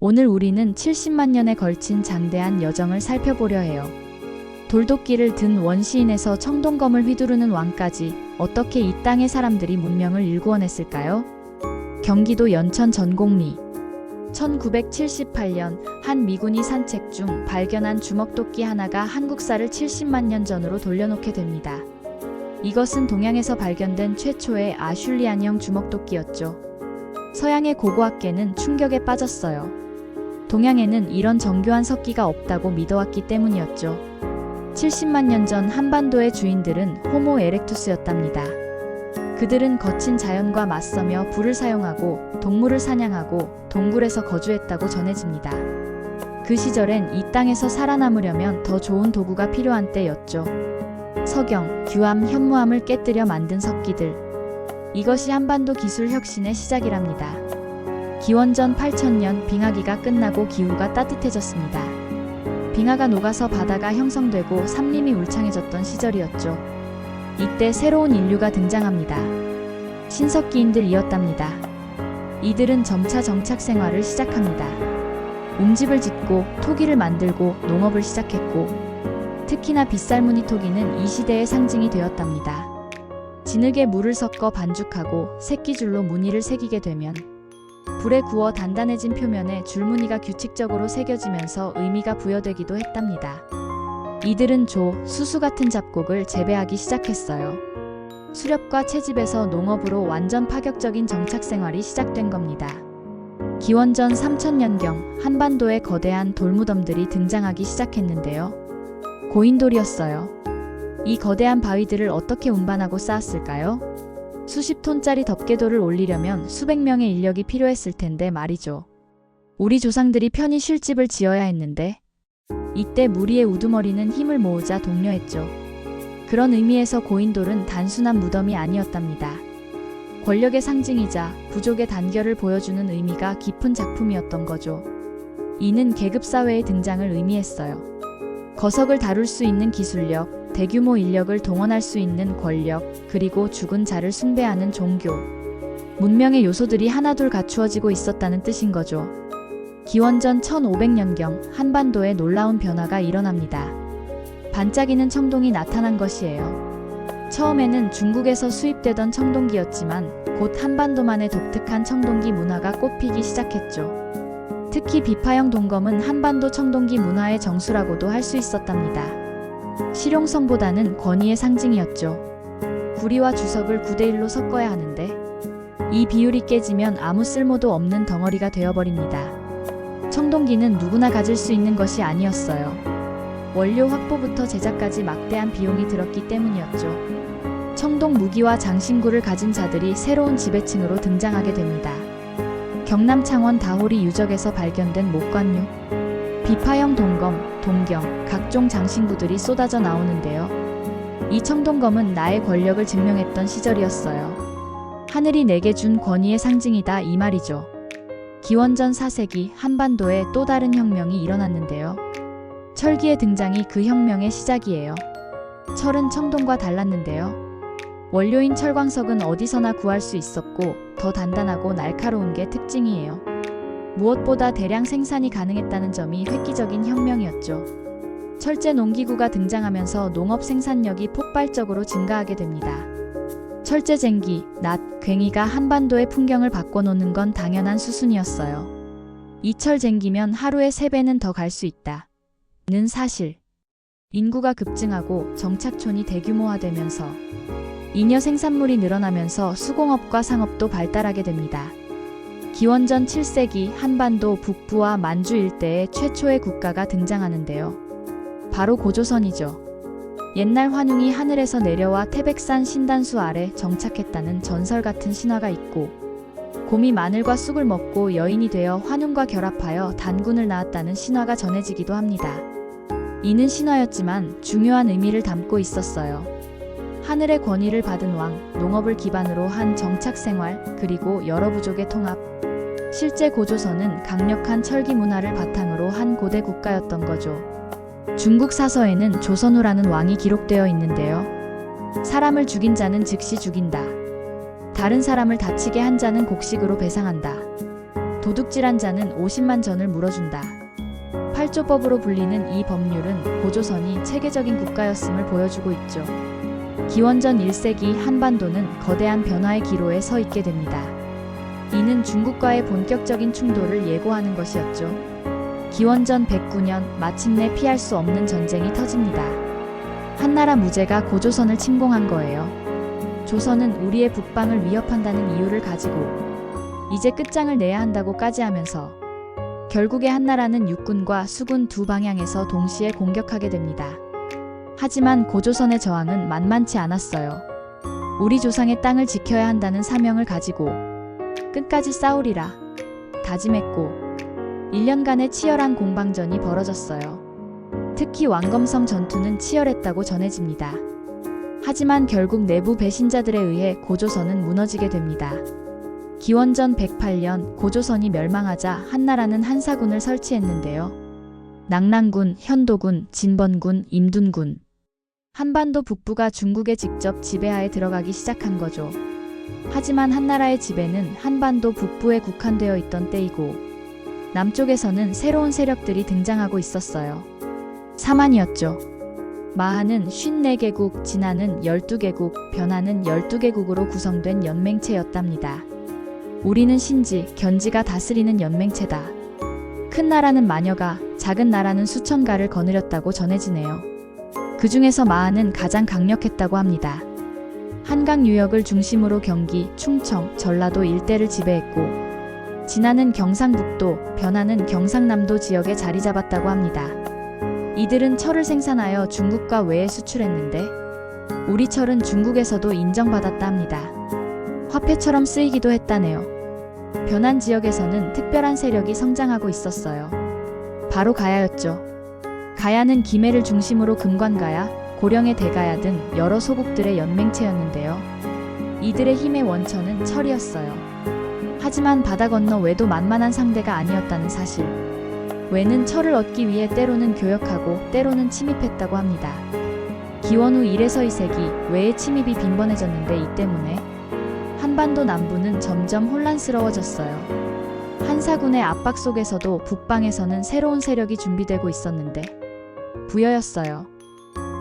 오늘 우리는 70만 년에 걸친 장대한 여정을 살펴보려 해요. 돌도끼를 든 원시인에서 청동검을 휘두르는 왕까지 어떻게 이 땅의 사람들이 문명을 일구어냈을까요? 경기도 연천 전곡리. 1978년 한 미군이 산책 중 발견한 주먹도끼 하나가 한국사를 70만 년 전으로 돌려놓게 됩니다. 이것은 동양에서 발견된 최초의 아슐리안형 주먹도끼였죠. 서양의 고고학계는 충격에 빠졌어요. 동양에는 이런 정교한 석기가 없다고 믿어왔기 때문이었죠. 70만 년 전 한반도의 주인들은 호모 에렉투스였답니다. 그들은 거친 자연과 맞서며 불을 사용하고 동물을 사냥하고 동굴에서 거주했다고 전해집니다. 그 시절엔 이 땅에서 살아남으려면 더 좋은 도구가 필요한 때였죠. 석영, 규암, 현무암을 깨뜨려 만든 석기들. 이것이 한반도 기술 혁신의 시작이랍니다. 기원전 8000년 빙하기가 끝나고 기후가 따뜻해졌습니다. 빙하가 녹아서 바다가 형성되고 산림이 울창해졌던 시절이었죠. 이때 새로운 인류가 등장합니다. 신석기인들이었답니다. 이들은 점차 정착 생활을 시작합니다. 움집을 짓고 토기를 만들고 농업을 시작했고, 특히나 빗살무늬 토기는 이 시대의 상징이 되었답니다. 진흙에 물을 섞어 반죽하고 새끼줄로 무늬를 새기게 되면 불에 구워 단단해진 표면에 줄무늬가 규칙적으로 새겨지면서 의미가 부여되기도 했답니다. 이들은 조, 수수 같은 잡곡을 재배하기 시작했어요. 수렵과 채집에서 농업으로 완전 파격적인 정착 생활이 시작된 겁니다. 기원전 3000년경 한반도에 거대한 돌무덤들이 등장하기 시작했는데요. 고인돌이었어요. 이 거대한 바위들을 어떻게 운반하고 쌓았을까요? 수십 톤짜리 덮개돌을 올리려면 수백 명의 인력이 필요했을 텐데 말이죠. 우리 조상들이 편히 쉴 집을 지어야 했는데, 이때 무리의 우두머리는 힘을 모으자 독려했죠. 그런 의미에서 고인돌은 단순한 무덤이 아니었답니다. 권력의 상징이자 부족의 단결을 보여주는 의미가 깊은 작품이었던 거죠. 이는 계급사회의 등장을 의미했어요. 거석을 다룰 수 있는 기술력, 대규모 인력을 동원할 수 있는 권력, 그리고 죽은 자를 숭배하는 종교. 문명의 요소들이 하나둘 갖추어지고 있었다는 뜻인 거죠. 기원전 1500년경 한반도에 놀라운 변화가 일어납니다. 반짝이는 청동이 나타난 것이에요. 처음에는 중국에서 수입되던 청동기였지만 곧 한반도만의 독특한 청동기 문화가 꽃피기 시작했죠. 특히 비파형 동검은 한반도 청동기 문화의 정수라고도 할 수 있었답니다. 실용성보다는 권위의 상징이었죠. 구리와 주석을 9대1로 섞어야 하는데 이 비율이 깨지면 아무 쓸모도 없는 덩어리가 되어버립니다. 청동기는 누구나 가질 수 있는 것이 아니었어요. 원료 확보부터 제작까지 막대한 비용이 들었기 때문이었죠. 청동 무기와 장신구를 가진 자들이 새로운 지배층으로 등장하게 됩니다. 경남 창원 다호리 유적에서 발견된 목관류, 비파형 동검, 동경, 각종 장신구들이 쏟아져 나오는데요. 이 청동검은 나의 권력을 증명했던 시절이었어요. 하늘이 내게 준 권위의 상징이다 이 말이죠. 기원전 4세기 한반도에 또 다른 혁명이 일어났는데요. 철기의 등장이 그 혁명의 시작이에요. 철은 청동과 달랐는데요. 원료인 철광석은 어디서나 구할 수 있었고 더 단단하고 날카로운 게 특징이에요. 무엇보다 대량 생산이 가능했다는 점이 획기적인 혁명이었죠. 철제 농기구가 등장하면서 농업 생산력이 폭발적으로 증가하게 됩니다. 철제 쟁기, 낫, 괭이가 한반도의 풍경을 바꿔놓는 건 당연한 수순이었어요. 이 철 쟁기면 하루에 3배는 더 갈 수 있다. 는 사실. 인구가 급증하고 정착촌이 대규모화되면서 잉여 생산물이 늘어나면서 수공업과 상업도 발달하게 됩니다. 기원전 7세기 한반도 북부와 만주 일대에 최초의 국가가 등장하는데요. 바로 고조선이죠. 옛날 환웅이 하늘에서 내려와 태백산 신단수 아래 정착했다는 전설 같은 신화가 있고, 곰이 마늘과 쑥을 먹고 여인이 되어 환웅과 결합하여 단군을 낳았다는 신화가 전해지기도 합니다. 이는 신화였지만 중요한 의미를 담고 있었어요. 하늘의 권위를 받은 왕, 농업을 기반으로 한 정착 생활, 그리고 여러 부족의 통합. 실제 고조선은 강력한 철기 문화를 바탕으로 한 고대 국가였던 거죠. 중국 사서에는 조선우라는 왕이 기록되어 있는데요. 사람을 죽인 자는 즉시 죽인다. 다른 사람을 다치게 한 자는 곡식으로 배상한다. 도둑질한 자는 50만 전을 물어준다. 8조법으로 불리는 이 법률은 고조선이 체계적인 국가였음을 보여주고 있죠. 기원전 1세기 한반도는 거대한 변화의 기로에 서 있게 됩니다. 이는 중국과의 본격적인 충돌을 예고하는 것이었죠. 기원전 109년 마침내 피할 수 없는 전쟁이 터집니다. 한나라 무제가 고조선을 침공한 거예요. 조선은 우리의 북방을 위협한다는 이유를 가지고 이제 끝장을 내야 한다고까지 하면서 결국에 한나라는 육군과 수군 두 방향에서 동시에 공격하게 됩니다. 하지만 고조선의 저항은 만만치 않았어요. 우리 조상의 땅을 지켜야 한다는 사명을 가지고 끝까지 싸우리라 다짐했고 1년간의 치열한 공방전이 벌어졌어요. 특히 왕검성 전투는 치열했다고 전해집니다. 하지만 결국 내부 배신자들에 의해 고조선은 무너지게 됩니다. 기원전 108년 고조선이 멸망하자 한나라는 한사군을 설치했는데요. 낙랑군, 현도군, 진번군, 임둔군. 한반도 북부가 중국의 직접 지배하에 들어가기 시작한 거죠. 하지만 한나라의 지배는 한반도 북부에 국한되어 있던 때이고 남쪽에서는 새로운 세력들이 등장하고 있었어요. 사만이었죠. 마하는 54개국, 진하는 12개국, 변하는 12개국으로 구성된 연맹체였답니다. 우리는 신지, 견지가 다스리는 연맹체다. 큰 나라는 마녀가, 작은 나라는 수천가를 거느렸다고 전해지네요. 그 중에서 마하는 가장 강력했다고 합니다. 한강 유역을 중심으로 경기, 충청, 전라도 일대를 지배했고 진하는 경상북도, 변하는 경상남도 지역에 자리 잡았다고 합니다. 이들은 철을 생산하여 중국과 외에 수출했는데 우리 철은 중국에서도 인정받았다 합니다. 화폐처럼 쓰이기도 했다네요. 변한 지역에서는 특별한 세력이 성장하고 있었어요. 바로 가야였죠. 가야는 김해를 중심으로 금관가야, 고령의 대가야 등 여러 소국들의 연맹체였는데요. 이들의 힘의 원천은 철이었어요. 하지만 바다 건너 외도 만만한 상대가 아니었다는 사실. 외는 철을 얻기 위해 때로는 교역하고 때로는 침입했다고 합니다. 기원 후 1에서 2세기 외의 침입이 빈번해졌는데 이 때문에 한반도 남부는 점점 혼란스러워졌어요. 한사군의 압박 속에서도 북방에서는 새로운 세력이 준비되고 있었는데 부여였어요.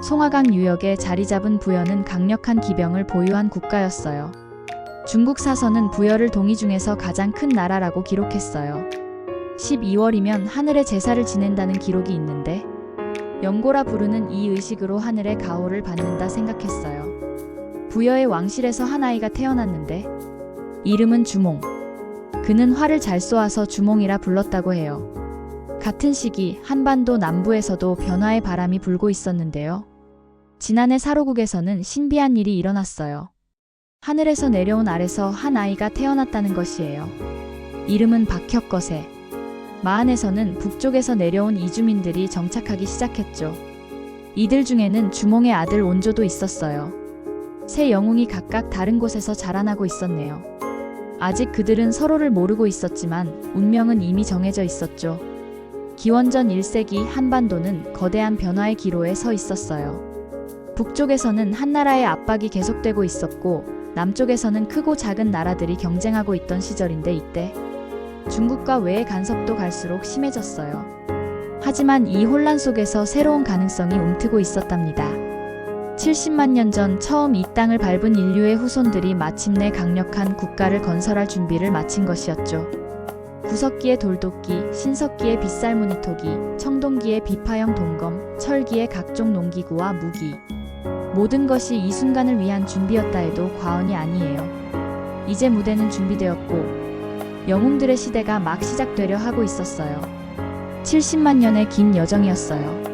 송화강 유역에 자리 잡은 부여는 강력한 기병을 보유한 국가였어요. 중국 사서는 부여를 동이 중에서 가장 큰 나라라고 기록했어요. 12월이면 하늘의 제사를 지낸다는 기록이 있는데 영고라 부르는 이 의식으로 하늘의 가호를 받는다 생각했어요. 부여의 왕실에서 한 아이가 태어났는데 이름은 주몽. 그는 활을 잘 쏘아서 주몽이라 불렀다고 해요. 같은 시기 한반도 남부에서도 변화의 바람이 불고 있었는데요. 지난해 사로국에서는 신비한 일이 일어났어요. 하늘에서 내려온 알에서 한 아이가 태어났다는 것이에요. 이름은 박혁거세. 마한에서는 북쪽에서 내려온 이주민들이 정착하기 시작했죠. 이들 중에는 주몽의 아들 온조도 있었어요. 세 영웅이 각각 다른 곳에서 자라나고 있었네요. 아직 그들은 서로를 모르고 있었지만 운명은 이미 정해져 있었죠. 기원전 1세기 한반도는 거대한 변화의 기로에 서 있었어요. 북쪽에서는 한나라의 압박이 계속되고 있었고 남쪽에서는 크고 작은 나라들이 경쟁하고 있던 시절인데 이때 중국과 외의 간섭도 갈수록 심해졌어요. 하지만 이 혼란 속에서 새로운 가능성이 움트고 있었답니다. 70만 년 전 처음 이 땅을 밟은 인류의 후손들이 마침내 강력한 국가를 건설할 준비를 마친 것이었죠. 구석기의 돌도끼, 신석기의 빗살무늬토기, 청동기의 비파형 동검, 철기의 각종 농기구와 무기. 모든 것이 이 순간을 위한 준비였다 해도 과언이 아니에요. 이제 무대는 준비되었고 영웅들의 시대가 막 시작되려 하고 있었어요. 70만 년의 긴 여정이었어요.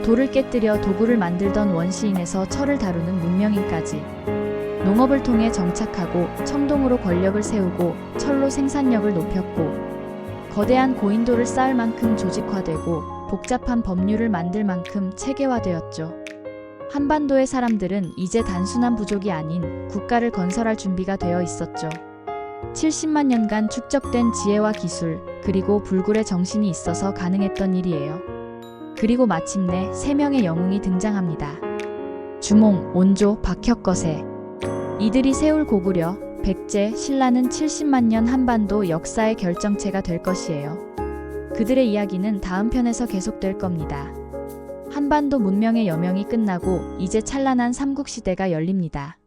돌을 깨뜨려 도구를 만들던 원시인에서 철을 다루는 문명인까지 농업을 통해 정착하고 청동으로 권력을 세우고 철로 생산력을 높였고 거대한 고인돌을 쌓을 만큼 조직화되고 복잡한 법률을 만들 만큼 체계화되었죠. 한반도의 사람들은 이제 단순한 부족이 아닌 국가를 건설할 준비가 되어 있었죠. 70만 년간 축적된 지혜와 기술 그리고 불굴의 정신이 있어서 가능했던 일이에요. 그리고 마침내 3명의 영웅이 등장합니다. 주몽, 온조, 박혁거세. 이들이 세울 고구려, 백제, 신라는 70만 년 한반도 역사의 결정체가 될 것이에요. 그들의 이야기는 다음 편에서 계속될 겁니다. 한반도 문명의 여명이 끝나고 이제 찬란한 삼국시대가 열립니다.